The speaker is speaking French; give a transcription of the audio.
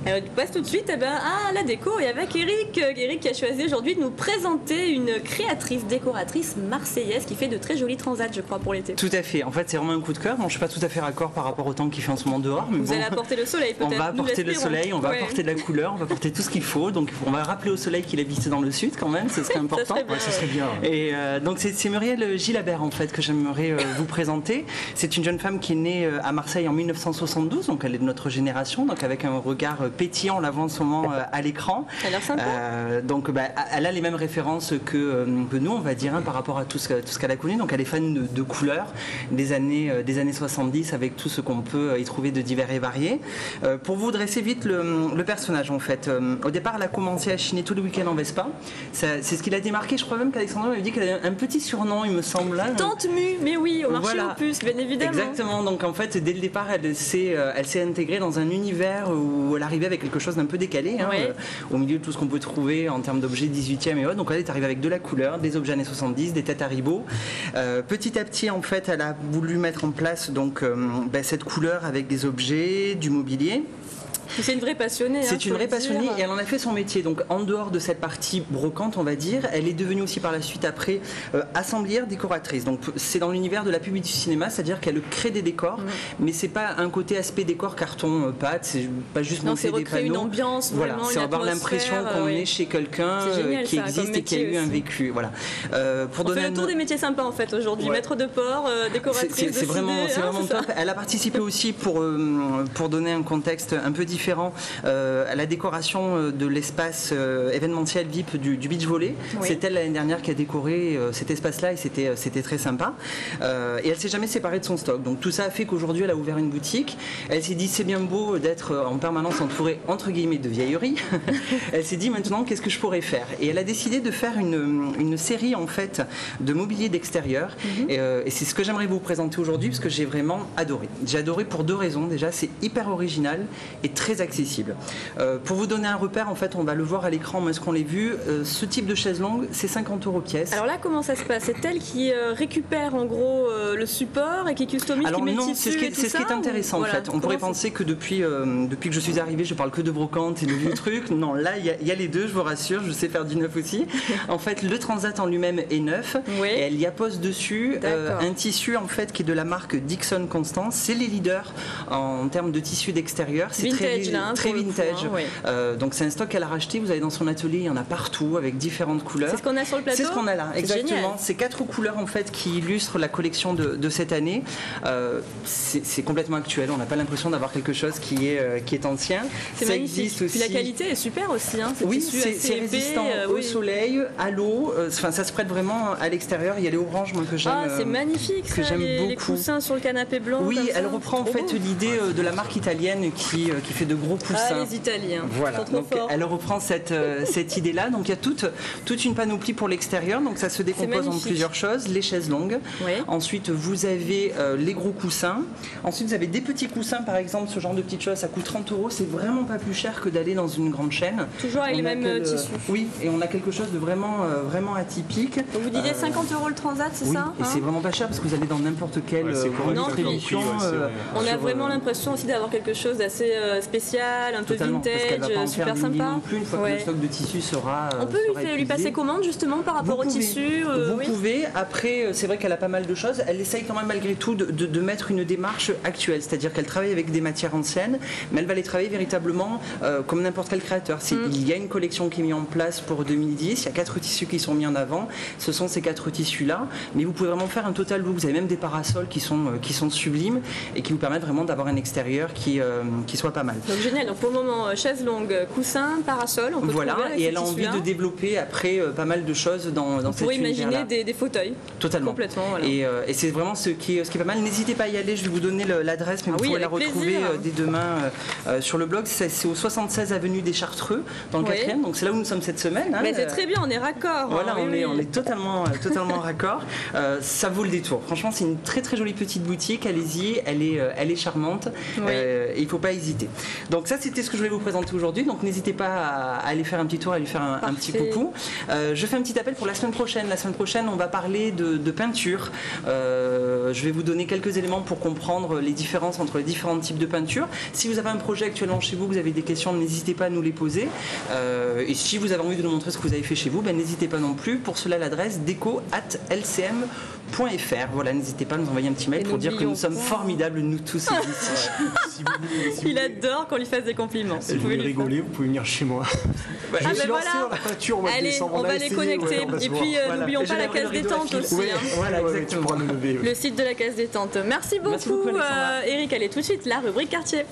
Alors, on passe tout de suite à la déco et avec Eric qui a choisi aujourd'hui de nous présenter une créatrice, décoratrice marseillaise qui fait de très jolis transats, je crois, pour l'été. Tout à fait, en fait c'est vraiment un coup de cœur. Bon, je ne suis pas tout à fait raccord par rapport au temps qu'il fait en ce moment dehors. Mais Vous allez apporter le soleil peut-être. On va apporter le soleil, on va apporter de la couleur, on va apporter tout ce qu'il faut. Donc on va rappeler au soleil qu'il habite dans le sud quand même, ce serait important. Ça serait bien. Et donc c'est Muriel Gilabert en fait que j'aimerais vous présenter. C'est une jeune femme qui est née à Marseille en 1972, donc elle est de notre génération, donc avec un regard pétillant, on la voit en ce moment à l'écran. Elle a l'air sympa. Donc elle a les mêmes références que nous, on va dire, par rapport à tout ce qu'elle a connu. Donc elle est fan de couleurs des années 70 avec tout ce qu'on peut y trouver de divers et variés. Pour vous dresser vite le personnage en fait. Au départ, elle a commencé à chiner tous les week-ends en Vespa. C'est ce qui l'a démarqué. Je crois même qu'Alexandra m'avait dit qu'elle avait un petit surnom, il me semble. Là. Tante Mu, mais oui, au marché aux puces, bien évidemment. Exactement. Donc en fait, dès le départ, elle s'est intégrée dans un univers où elle arrivait avec quelque chose d'un peu décalé, au milieu de tout ce qu'on peut trouver en termes d'objets 18e et autres. Donc elle est arrivée avec de la couleur, des objets années 70, des têtes Haribo. Petit à petit, en fait, elle a voulu mettre en place donc cette couleur avec des objets, du mobilier. C'est une vraie passionnée. C'est une vraie passionnée et elle en a fait son métier. Donc en dehors de cette partie brocante, on va dire, elle est devenue aussi par la suite après assemblière, décoratrice. Donc c'est dans l'univers de la pub et du cinéma, c'est-à-dire qu'elle crée des décors, mais c'est pas un côté aspect décor, carton, pâte, c'est pas juste monter des panneaux. Une ambiance, voilà, c'est avoir l'impression qu'on est chez quelqu'un qui existe et qui a eu un vécu. Voilà. On fait le tour des métiers sympas en fait aujourd'hui. Maître de port, décoratrice. C'est vraiment top. Elle a participé aussi pour donner un contexte un peu différent à la décoration de l'espace événementiel VIP du beach volley. Oui. C'est elle l'année dernière qui a décoré cet espace-là et c'était très sympa. Et elle s'est jamais séparée de son stock. Donc tout ça a fait qu'aujourd'hui elle a ouvert une boutique. Elle s'est dit c'est bien beau d'être en permanence entourée entre guillemets de vieilleries. Elle s'est dit maintenant qu'est-ce que je pourrais faire. Et elle a décidé de faire une série en fait de mobilier d'extérieur. Et c'est ce que j'aimerais vous présenter aujourd'hui parce que j'ai vraiment adoré. J'ai adoré pour deux raisons. Déjà c'est hyper original et très accessible. Pour vous donner un repère, en fait, on va le voir à l'écran, mais est-ce qu'on l'a vu, ce type de chaise longue, c'est 50 € pièce. Alors là, comment ça se passe? C'est elle qui récupère en gros le support et qui customise, qui met le tissu et tout ça? C'est ce qui est intéressant en fait. On pourrait penser que depuis que je suis arrivée, je parle que de brocante et de vieux trucs. Non, là, il y a les deux, je vous rassure, je sais faire du neuf aussi. En fait, le transat en lui-même est neuf et elle y appose dessus un tissu en fait qui est de la marque Dixon Constance. C'est les leaders en termes de tissu d'extérieur. C'est très vintage. Donc c'est un stock qu'elle a racheté. Vous avez dans son atelier, il y en a partout avec différentes couleurs. C'est ce qu'on a sur le plateau. C'est ce qu'on a là, exactement. C'est 4 couleurs en fait qui illustrent la collection de cette année. C'est complètement actuel. On n'a pas l'impression d'avoir quelque chose qui est ancien. C'est magnifique. Existe aussi. Puis la qualité est super aussi. Oui, c'est résistant au soleil, à l'eau. Enfin, ça se prête vraiment à l'extérieur. Il y a les oranges moi que j'aime. C'est magnifique. Que j'aime beaucoup. Les coussins sur le canapé blanc. Oui, elle reprend en fait l'idée de la marque italienne qui fait de gros coussins. Ah, les Italiens. Voilà. Donc elle reprend cette idée-là. Donc il y a toute une panoplie pour l'extérieur. Donc ça se décompose en plusieurs choses. Les chaises longues. Oui. Ensuite vous avez les gros coussins. Ensuite vous avez des petits coussins, par exemple, ce genre de petites choses. Ça coûte 30 €. C'est vraiment pas plus cher que d'aller dans une grande chaîne. Toujours avec les mêmes tissus. Oui, et on a quelque chose de vraiment atypique. Donc vous disiez 50 € le transat, c'est ça? Et c'est vraiment pas cher parce que vous allez dans n'importe quelle distribution. On a vraiment l'impression aussi d'avoir quelque chose d'assez spécial, un peu vintage, super sympa. Non plus, une fois que le stock de tissu sera. On peut lui passer commande justement par rapport au tissu. Vous pouvez. Après, c'est vrai qu'elle a pas mal de choses. Elle essaye quand même malgré tout de mettre une démarche actuelle, c'est-à-dire qu'elle travaille avec des matières anciennes, mais elle va les travailler véritablement comme n'importe quel créateur. Il y a une collection qui est mise en place pour 2010. Il y a 4 tissus qui sont mis en avant. Ce sont ces 4 tissus-là, mais vous pouvez vraiment faire un total look. Vous avez même des parasols qui sont sublimes et qui vous permettent vraiment d'avoir un extérieur qui soit pas mal. Donc génial. Donc pour le moment, chaise longue, coussin, parasol. On peut voilà. Et elle a envie de développer après pas mal de choses dans cette univers-là. On pourrait imaginer des fauteuils. Totalement. Complètement. Voilà. Et c'est vraiment ce qui est pas mal. N'hésitez pas à y aller. Je vais vous donner l'adresse, mais vous pouvez la retrouver dès demain sur le blog. C'est au 76 avenue des Chartreux, dans le 4e. Donc c'est là où nous sommes cette semaine. Mais c'est très bien. On est raccord. Voilà, on est totalement raccord. Ça vaut le détour. Franchement, c'est une très très jolie petite boutique. Allez-y. Elle est charmante. Et il ne faut pas hésiter. Donc ça, c'était ce que je voulais vous présenter aujourd'hui. Donc n'hésitez pas à aller faire un petit tour, à lui faire un petit coucou. Je fais un petit appel pour la semaine prochaine. La semaine prochaine, on va parler de peinture. Je vais vous donner quelques éléments pour comprendre les différences entre les différents types de peinture. Si vous avez un projet actuellement chez vous, vous avez des questions, n'hésitez pas à nous les poser. Et si vous avez envie de nous montrer ce que vous avez fait chez vous, n'hésitez pas non plus. Pour cela, l'adresse deco@lcm.fr. Voilà, n'hésitez pas à nous envoyer un petit mail pour dire que nous sommes formidables, nous tous ici. Il adore qu'on lui fasse des compliments. Si vous voulez rigoler, vous pouvez venir chez moi. Je me suis lancé dans la peinture au mois de décembre. On va les connecter. Et puis, n'oublions pas la case détente aussi. Voilà, exactement. Le site de la case détente. Merci beaucoup, Eric. Allez, tout de suite, la rubrique quartier.